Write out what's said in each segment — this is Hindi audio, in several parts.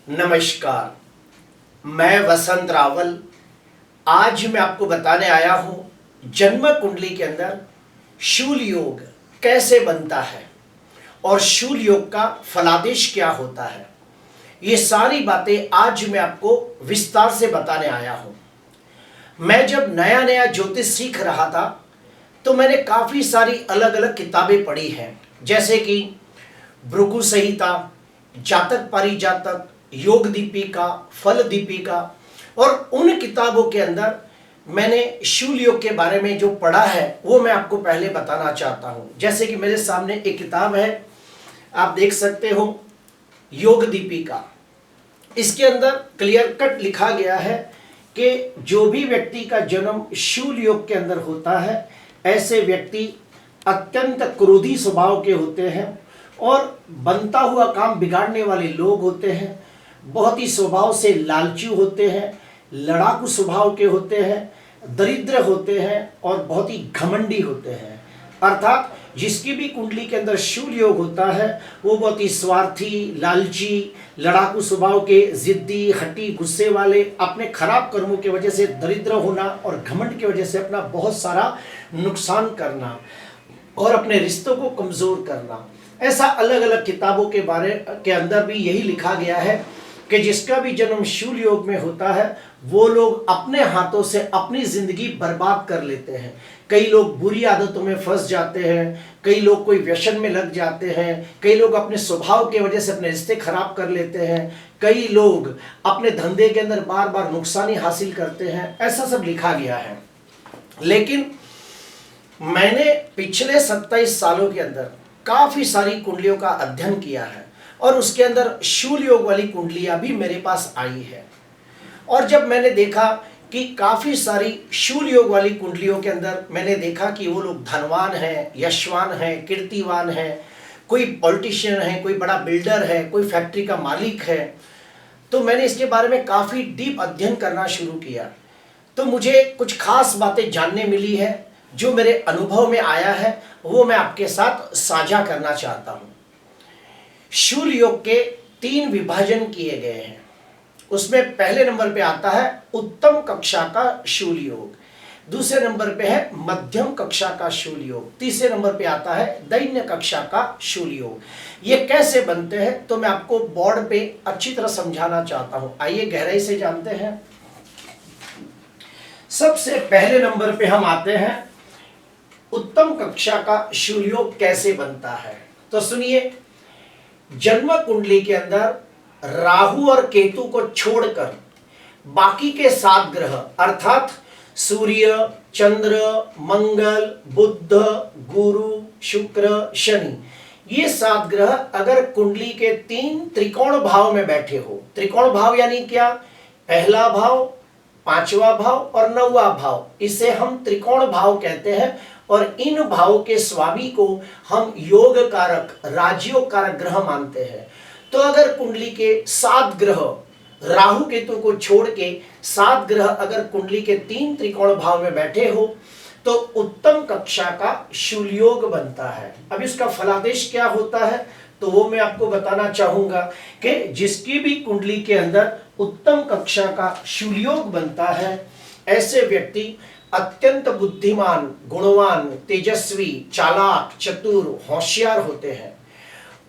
नमस्कार, मैं वसंत रावल। आज मैं आपको बताने आया हूं जन्म कुंडली के अंदर शूल योग कैसे बनता है और शूल योग का फलादेश क्या होता है। ये सारी बातें आज मैं आपको विस्तार से बताने आया हूं। मैं जब नया नया ज्योतिष सीख रहा था तो मैंने काफ़ी सारी अलग अलग किताबें पढ़ी हैं, जैसे कि भृगु संहिता, जातक पारिजातक, योग दीपिका, फल दीपिका। और उन किताबों के अंदर मैंने शूल योग के बारे में जो पढ़ा है वो मैं आपको पहले बताना चाहता हूं। जैसे कि मेरे सामने एक किताब है, आप देख सकते हो, योग दीपिका। इसके अंदर क्लियर कट लिखा गया है कि जो भी व्यक्ति का जन्म शूल योग के अंदर होता है, ऐसे व्यक्ति अत्यंत क्रोधी स्वभाव के होते हैं और बनता हुआ काम बिगाड़ने वाले लोग होते हैं। बहुत ही स्वभाव से लालचू होते हैं, लड़ाकू स्वभाव के होते हैं, दरिद्र होते हैं और बहुत ही घमंडी होते हैं। अर्थात जिसकी भी कुंडली के अंदर शूल योग होता है वो बहुत ही स्वार्थी, लालची, लड़ाकू स्वभाव के, जिद्दी, हठी, गुस्से वाले, अपने खराब कर्मों की वजह से दरिद्र होना और घमंड की वजह से अपना बहुत सारा नुकसान करना और अपने रिश्तों को कमजोर करना। ऐसा अलग अलग किताबों के बारे के अंदर भी यही लिखा गया है कि जिसका भी जन्म शूल योग में होता है वो लोग अपने हाथों से अपनी जिंदगी बर्बाद कर लेते हैं। कई लोग बुरी आदतों में फंस जाते हैं, कई लोग कोई व्यसन में लग जाते हैं, कई लोग अपने स्वभाव की वजह से अपने रिश्ते खराब कर लेते हैं, कई लोग अपने धंधे के अंदर बार बार नुकसानी हासिल करते हैं। ऐसा सब लिखा गया है। लेकिन मैंने पिछले 27 सालों के अंदर काफी सारी कुंडलियों का अध्ययन किया है और उसके अंदर शूल योग वाली कुंडलियां भी मेरे पास आई है। और जब मैंने देखा कि काफी सारी शूल योग वाली कुंडलियों के अंदर मैंने देखा कि वो लोग धनवान हैं, यशवान हैं, कीर्तिवान हैं, कोई पॉलिटिशियन है, कोई बड़ा बिल्डर है, कोई फैक्ट्री का मालिक है, तो मैंने इसके बारे में काफी डीप अध्ययन करना शुरू किया। तो मुझे कुछ खास बातें जानने मिली है, जो मेरे अनुभव में आया है वो मैं आपके साथ साझा करना चाहता हूं। शूल योग के 3 विभाजन किए गए हैं। उसमें पहले नंबर पे आता है उत्तम कक्षा का शूल योग, दूसरे नंबर पे है मध्यम कक्षा का शूल योग, तीसरे नंबर पे आता है दैन्य कक्षा का शूल योग। ये कैसे बनते हैं तो मैं आपको बोर्ड पे अच्छी तरह समझाना चाहता हूं। आइए गहराई से जानते हैं। सबसे पहले नंबर पे हम आते हैं उत्तम कक्षा का शूल योग कैसे बनता है। तो सुनिए, जन्म कुंडली के अंदर राहु और केतु को छोड़कर बाकी के 7 ग्रह अर्थात सूर्य, चंद्र, मंगल, बुध, गुरु, शुक्र, शनि, ये 7 ग्रह अगर कुंडली के 3 त्रिकोण भाव में बैठे हो, त्रिकोण भाव यानी क्या, पहला भाव, 5वां भाव और 9वां भाव, इसे हम त्रिकोण भाव कहते हैं। और इन भावों के स्वामी को हम योग कारक, राजयोग कारक ग्रह मानते हैं। तो अगर कुंडली के 7 ग्रह, राहु केतु को छोड़ के 7 ग्रह अगर कुंडली के 3 त्रिकोण भाव में बैठे हो तो उत्तम कक्षा का शूल योग बनता है। अब इसका फलादेश क्या होता है तो वो मैं आपको बताना चाहूंगा कि जिसकी भी कुंडली के अंदर उत्तम कक्षा का शूल योग बनता है, ऐसे व्यक्ति अत्यंत बुद्धिमान, गुणवान, तेजस्वी, चालाक, चतुर, होशियार होते हैं।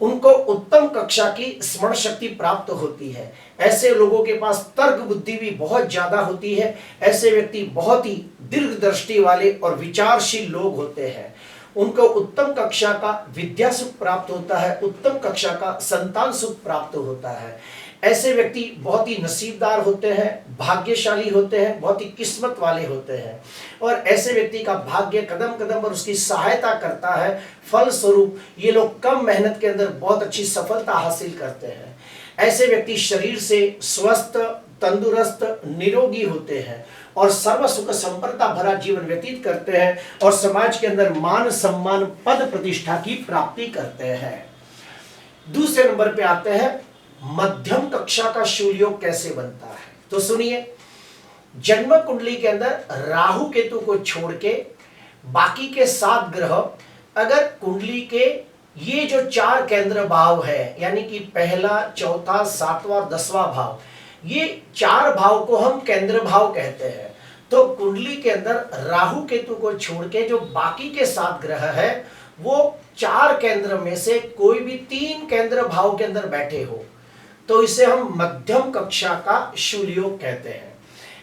उनको उत्तम कक्षा की स्मरण शक्ति प्राप्त होती है। ऐसे लोगों के पास तर्क बुद्धि भी बहुत ज्यादा होती है। ऐसे व्यक्ति बहुत ही दीर्घ दृष्टि वाले और विचारशील लोग होते हैं। उनको उत्तम कक्षा का विद्या सुख प्राप्त होता है, उत्तम कक्षा का संतान सुख प्राप्त होता है। ऐसे व्यक्ति बहुत ही नसीबदार होते हैं, भाग्यशाली होते हैं, बहुत ही किस्मत वाले होते हैं। और ऐसे व्यक्ति का भाग्य कदम कदम पर उसकी सहायता करता है। फल स्वरूप ये लोग कम मेहनत के अंदर बहुत अच्छी सफलता हासिल करते हैं। ऐसे व्यक्ति शरीर से स्वस्थ, तंदुरुस्त, निरोगी होते हैं और सर्व सुख संपन्नता भरा जीवन व्यतीत करते हैं और समाज के अंदर मान सम्मान, पद प्रतिष्ठा की प्राप्ति करते हैं। दूसरे नंबर पे आते हैं मध्यम कक्षा का शूल योग कैसे बनता है। तो सुनिए, जन्म कुंडली के अंदर राहु केतु को छोड़ के बाकी के 7 ग्रह अगर कुंडली के ये जो 4 केंद्र भाव है, यानी कि पहला, चौथा, 7वां और 10वां भाव, ये 4 भाव को हम केंद्र भाव कहते हैं। तो कुंडली के अंदर राहु केतु को छोड़ के जो बाकी के 7 ग्रह है, वो 4 केंद्र में से कोई भी 3 केंद्र भाव के अंदर बैठे हो, तो इसे हम मध्यम कक्षा का शूल योग कहते हैं।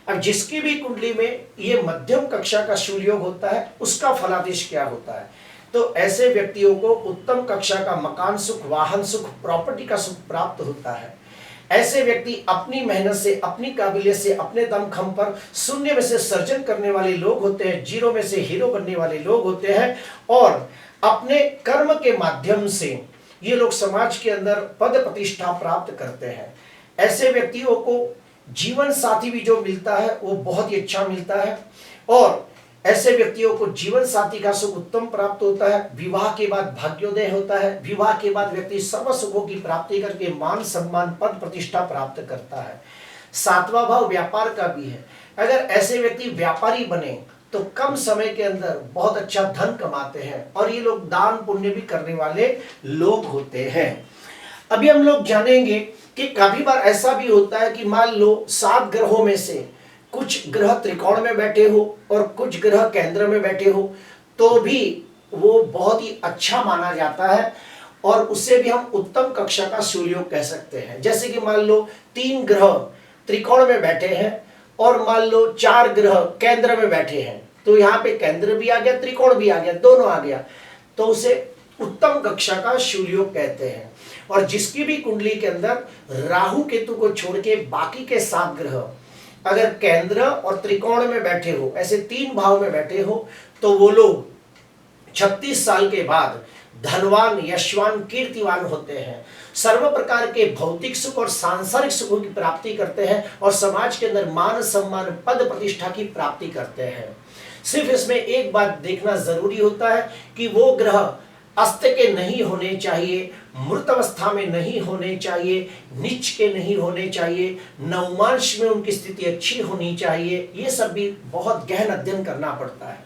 अब जिसकी भी कुंडली में ये मध्यम कक्षा का शूल योग होता है, उसका फलादेश क्या होता है? तो ऐसे व्यक्तियों को उत्तम कक्षा का मकान सुख, वाहन सुख, प्रॉपर्टी का सुख प्राप्त होता है। ऐसे व्यक्ति अपनी मेहनत से, अपनी काबिलियत से, अपने दमखम पर शून्य में से सर्जन करने वाले लोग होते हैं, जीरो में से हीरो बनने वाले लोग होते हैं, और अपने कर्म के माध्यम से ये लोग समाज के अंदर पद प्रतिष्ठा प्राप्त करते हैं। ऐसे व्यक्तियों को जीवन साथी भी जो मिलता है वो बहुत ही अच्छा मिलता है, और ऐसे व्यक्तियों को जीवन साथी का सुख उत्तम प्राप्त होता है। विवाह के बाद भाग्योदय होता है। विवाह के बाद व्यक्ति सर्व सुखों की प्राप्ति करके मान सम्मान पद प्रतिष्ठा प्राप्त करता है। 7वां भाव व्यापार का भी है। अगर ऐसे व्यक्ति व्यापारी बने तो कम समय के अंदर बहुत अच्छा धन कमाते हैं, और ये लोग दान पुण्य भी करने वाले लोग होते हैं। अभी हम लोग जानेंगे कि काफी बार ऐसा भी होता है कि मान लो 7 ग्रहों में से कुछ ग्रह त्रिकोण में बैठे हो और कुछ ग्रह केंद्र में बैठे हो, तो भी वो बहुत ही अच्छा माना जाता है, और उससे भी हम उत्तम कक्षा का शूल योग कह सकते हैं। जैसे कि मान लो 3 ग्रह त्रिकोण में बैठे हैं और मान लो 4 ग्रह केंद्र में बैठे हैं, तो यहाँ पे केंद्र भी आ गया, त्रिकोण भी आ गया, दोनों आ गया, तो उसे उत्तम कक्षा का शूल योग कहते हैं। और जिसकी भी कुंडली के अंदर राहु केतु को छोड़ के बाकी के 7 ग्रह अगर केंद्र और त्रिकोण में बैठे हो, ऐसे 3 भाव में बैठे हो, तो वो लोग 36 साल के बाद धनवान, यशवान, कीर्तिवान होते हैं। सर्व प्रकार के भौतिक सुख और सांसारिक सुखों की प्राप्ति करते हैं, और समाज के अंदर मान सम्मान पद प्रतिष्ठा की प्राप्ति करते हैं। सिर्फ इसमें एक बात देखना जरूरी होता है कि वो ग्रह अस्त के नहीं होने चाहिए, मृत अवस्था में नहीं होने चाहिए, नीच के नहीं होने चाहिए, नवमांश में उनकी स्थिति अच्छी होनी चाहिए। ये सब भी बहुत गहन अध्ययन करना पड़ता है।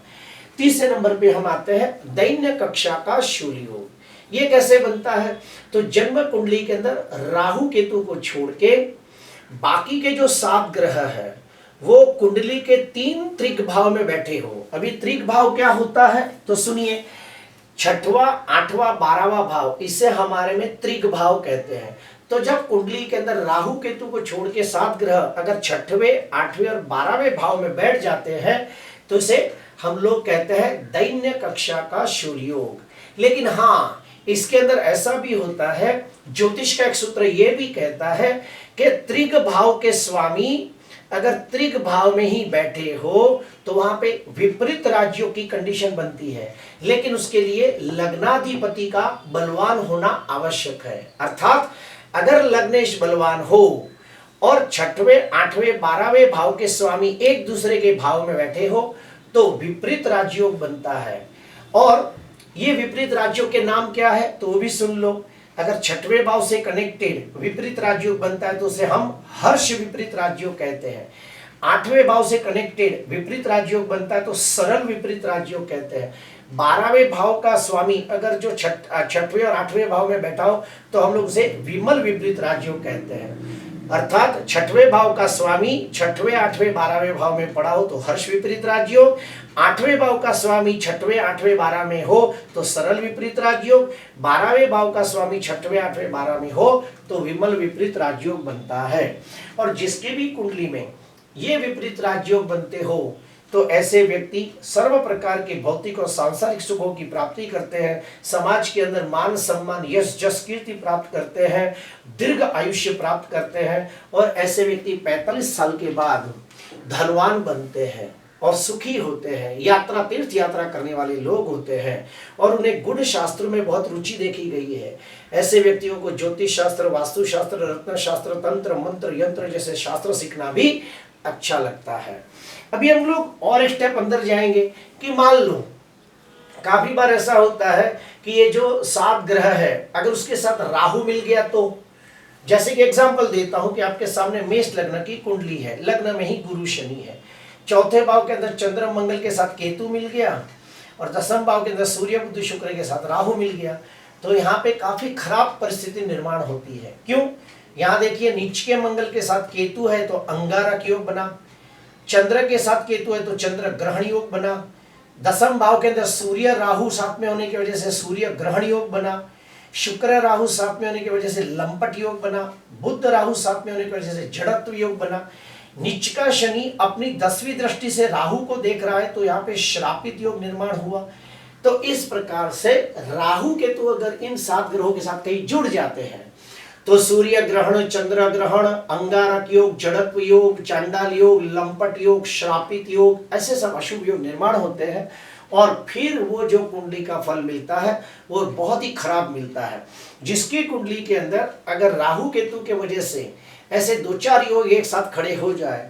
तीसरे नंबर पे हम आते हैं दैन्य कक्षा का शूल योग। ये कैसे बनता है? तो जन्म कुंडली के अंदर राहु केतु को छोड़ के बाकी के जो 7 ग्रह है वो कुंडली के 3 त्रिक भाव में बैठे हो। अभी त्रिक भाव क्या होता है तो सुनिए, 6वां, 8वां, 12वां भाव, इसे हमारे में त्रिक भाव कहते हैं। तो जब कुंडली के अंदर राहु केतु को छोड़ के 7 ग्रह अगर 6वें, 8वें और 12वें भाव में बैठ जाते हैं, तो इसे हम लोग कहते हैं दैन्य कक्षा का शूल योग। लेकिन हाँ, इसके अंदर ऐसा भी होता है, ज्योतिष का एक सूत्र यह भी कहता है कि त्रिक भाव के स्वामी अगर त्रिक भाव में ही बैठे हो तो वहां पे विपरीत राज्यों की कंडीशन बनती है, लेकिन उसके लिए लग्नाधिपति का बलवान होना आवश्यक है। अर्थात अगर लग्नेश बलवान हो और 6वें, 8वें, 12वें भाव के स्वामी एक दूसरे के भाव में बैठे हो तो विपरीत राजयोग बनता है। और ये विपरीत राज्यों के नाम क्या है तो वो भी सुन लो। अगर 6वें भाव से कनेक्टेड विपरीत राजयोग बनता है तो उसे हम हर्ष विपरीत राजयोग कहते हैं। 8वें भाव से कनेक्टेड विपरीत राजयोग बनता है तो सरल विपरीत राजयोग कहते हैं। 12वें भाव का स्वामी अगर जो 6वें और 8वें भाव में बैठा हो तो हम लोग उसे विमल विपरीत राजयोग कहते हैं। अर्थात 6वें भाव का स्वामी 6वें, 8वें, 12वें भाव में पड़ा हो तो हर्ष विपरीत राजयोग, 8वें भाव का स्वामी 6वें, 8वें, 12 में हो तो सरल विपरीत राजयोग, 12वें भाव का स्वामी 6वें, 8वें, 12 में हो तो विमल विपरीत राजयोग बनता है। और जिसके भी कुंडली में ये विपरीत राजयोग बनते हो तो ऐसे व्यक्ति सर्व प्रकार के भौतिक और सांसारिक सुखों की प्राप्ति करते हैं, समाज के अंदर मान सम्मान, यश, जस, कीर्ति प्राप्त करते हैं, दीर्घ आयुष्य प्राप्त करते हैं, और ऐसे व्यक्ति 45 साल के बाद धनवान बनते हैं और सुखी होते हैं, यात्रा, तीर्थ यात्रा करने वाले लोग होते हैं, और उन्हें गुण शास्त्र में बहुत रुचि देखी गई है। ऐसे व्यक्तियों को ज्योतिष शास्त्र, वास्तु शास्त्र, रत्न शास्त्र, तंत्र, मंत्र, यंत्र जैसे शास्त्र सीखना भी अच्छा लगता है। अभी हम लोग और एक स्टेप अंदर जाएंगे कि मान लो काफी बार ऐसा होता है कि ये जो 7 ग्रह है अगर उसके साथ राहु मिल गया तो, जैसे कि एग्जांपल देता हूं कि आपके सामने मेष लग्न की कुंडली है, लग्न में ही गुरु शनि है, 4थे भाव के अंदर चंद्र मंगल के साथ केतु मिल गया, और 10वें भाव के अंदर सूर्य बुध शुक्र के साथ राहु मिल गया। तो यहाँ पे काफी खराब परिस्थिति निर्माण होती है। क्यों? यहाँ देखिए नीच के मंगल के साथ केतु है तो अंगारक योग बना, चंद्र के साथ केतु है तो चंद्र ग्रहण योग बना, दसम भाव के अंदर सूर्य राहु साथ में होने की वजह से सूर्य ग्रहण योग बना, शुक्र राहु साथ में होने की वजह से लंपट योग बना, बुध राहु साथ में होने की वजह से जड़त्व योग बना। नीच का शनि अपनी 10वीं दृष्टि से राहु को देख रहा है तो यहाँ पे श्रापित योग निर्माण हुआ। तो इस प्रकार से राहु केतु अगर इन 7 ग्रहों के साथ कहीं जुड़ जाते हैं तो सूर्य ग्रहण, चंद्र ग्रहण, अंगारक योग, जड़त्व योग, चांडाल योग, लंपट योग, श्रापित योग, ऐसे सब अशुभ योग निर्माण होते हैं। और फिर वो जो कुंडली का फल मिलता है वो बहुत ही खराब मिलता है। जिसकी कुंडली के अंदर अगर राहु केतु के वजह से ऐसे 2-4 योग एक साथ खड़े हो जाए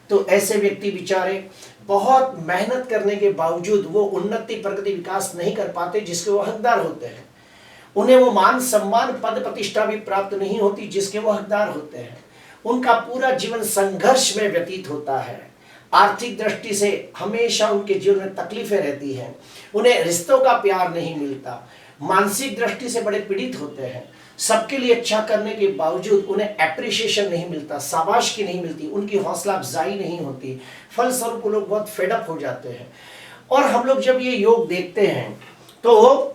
तो ऐसे व्यक्ति बेचारे बहुत मेहनत करने के बावजूद वो उन्नति, प्रगति, विकास नहीं कर पाते जिसके वो हकदार होते हैं। उन्हें वो मान सम्मान, पद प्रतिष्ठा भी प्राप्त नहीं होती जिसके वो हकदार होते हैं। उनका पूरा जीवन संघर्ष में व्यतीत होता है। आर्थिक दृष्टि से हमेशा उनके जीवन में तकलीफें रहती हैं। उन्हें रिश्तों का प्यार नहीं मिलता, मानसिक दृष्टि से बड़े पीड़ित होते हैं। सबके लिए अच्छा करने के बावजूद उन्हें एप्रिसिएशन नहीं मिलता, शाबाशी नहीं मिलती, उनकी हौसला अफजाई नहीं होती। फलस्वरूप वो लोग बहुत फेडअप हो जाते हैं। और हम लोग जब ये योग देखते हैं तो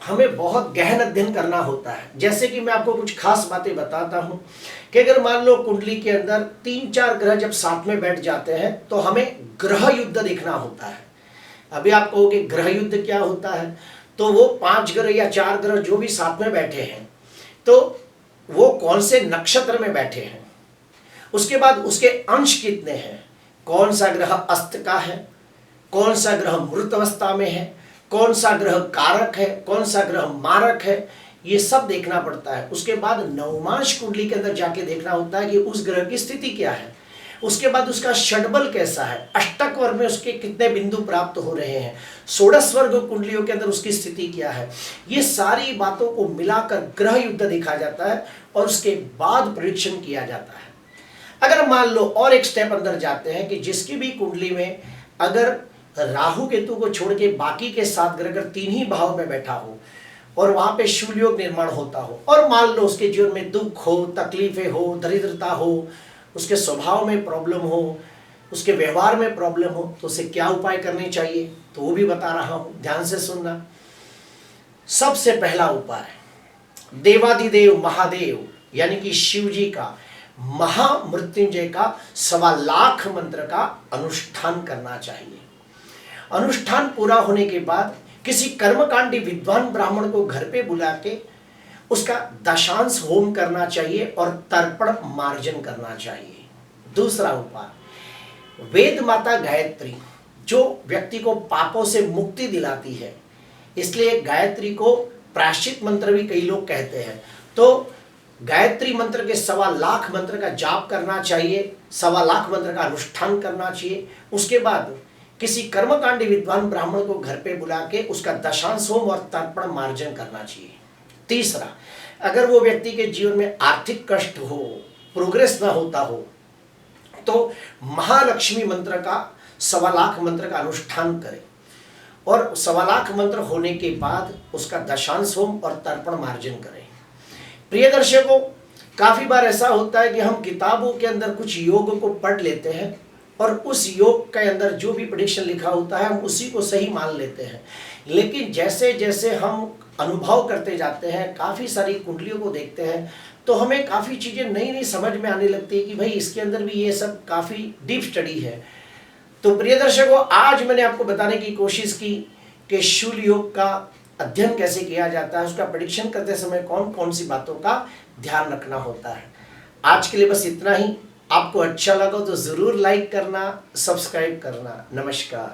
हमें बहुत गहन अध्ययन करना होता है। जैसे कि मैं आपको कुछ खास बातें बताता हूं कि अगर मान लो कुंडली के अंदर 3-4 ग्रह जब साथ में बैठ जाते हैं तो हमें ग्रह युद्ध देखना होता है। अभी आप कहोगे ग्रह युद्ध क्या होता है, तो वो 5 ग्रह या 4 ग्रह जो भी साथ में बैठे हैं तो वो कौन से नक्षत्र में बैठे हैं, उसके बाद उसके अंश कितने हैं, कौन सा ग्रह अस्त का है, कौन सा ग्रह मृत अवस्था में है, कौन सा ग्रह कारक है, कौन सा ग्रह मारक है, ये सब देखना पड़ता है। उसके बाद नवमांश कुंडली के अंदर जाके देखना होता है कि उस ग्रह की स्थिति क्या है। उसके बाद उसका षडबल कैसा है, अष्टक वर्ग में उसके कितने बिंदु प्राप्त हो रहे हैं, षोडश वर्ग कुंडलियों के अंदर उसकी स्थिति क्या है। ये सारी बातों को मिलाकर ग्रह युद्ध देखा जाता है और उसके बाद प्रेडिक्शन किया जाता है। अगर मान लो और एक स्टेप अंदर जाते हैं कि जिसकी भी कुंडली में अगर राहु केतु को छोड़ के बाकी के 7 ग्रह अगर 3 ही भाव में बैठा हो और वहां पे शूल योग निर्माण होता हो और मान लो उसके जीवन में दुख हो, तकलीफें हो, दरिद्रता हो, उसके स्वभाव में प्रॉब्लम हो, उसके व्यवहार में प्रॉब्लम हो, तो उसे क्या उपाय करने चाहिए तो वो भी बता रहा हूं, ध्यान से सुनना। सबसे पहला उपाय देवाधिदेव महादेव यानी कि शिव जी का महामृत्युंजय का 1.25 लाख मंत्र का अनुष्ठान करना चाहिए। अनुष्ठान पूरा होने के बाद किसी कर्मकांडी विद्वान ब्राह्मण को घर पे बुला के उसका दशांश होम करना चाहिए और तर्पण मार्जन करना चाहिए। दूसरा उपाय वेद माता गायत्री जो व्यक्ति को पापों से मुक्ति दिलाती है, इसलिए गायत्री को प्रायश्चित मंत्र भी कई लोग कहते हैं। तो गायत्री मंत्र के 1.25 लाख मंत्र का जाप करना चाहिए, 1.25 लाख मंत्र का अनुष्ठान करना चाहिए। उसके बाद किसी कर्मकांडी विद्वान ब्राह्मण को घर पे बुला के उसका दशांश होम और तर्पण मार्जन करना चाहिए। तीसरा, अगर वो व्यक्ति के जीवन में आर्थिक कष्ट हो, प्रोग्रेस ना होता हो, तो महालक्ष्मी मंत्र का 1.25 लाख मंत्र का अनुष्ठान करें और 1.25 लाख मंत्र होने के बाद उसका दशांश होम और तर्पण मार्जन करें। प्रिय दर्शकों, काफी बार ऐसा होता है कि हम किताबों के अंदर कुछ योग को पढ़ लेते हैं और उस योग के अंदर जो भी प्रेडिक्शन लिखा होता है हम उसी को सही मान लेते हैं, लेकिन जैसे जैसे हम अनुभव करते जाते हैं, काफ़ी सारी कुंडलियों को देखते हैं, तो हमें काफ़ी चीज़ें नई नई समझ में आने लगती है कि भाई इसके अंदर भी ये सब काफ़ी डीप स्टडी है। तो प्रिय दर्शकों, आज मैंने आपको बताने की कोशिश की कि शूल योग का अध्ययन कैसे किया जाता है, उसका प्रेडिक्शन करते समय कौन कौन सी बातों का ध्यान रखना होता है। आज के लिए बस इतना ही। आपको अच्छा लगा तो ज़रूर लाइक करना, सब्सक्राइब करना। नमस्कार।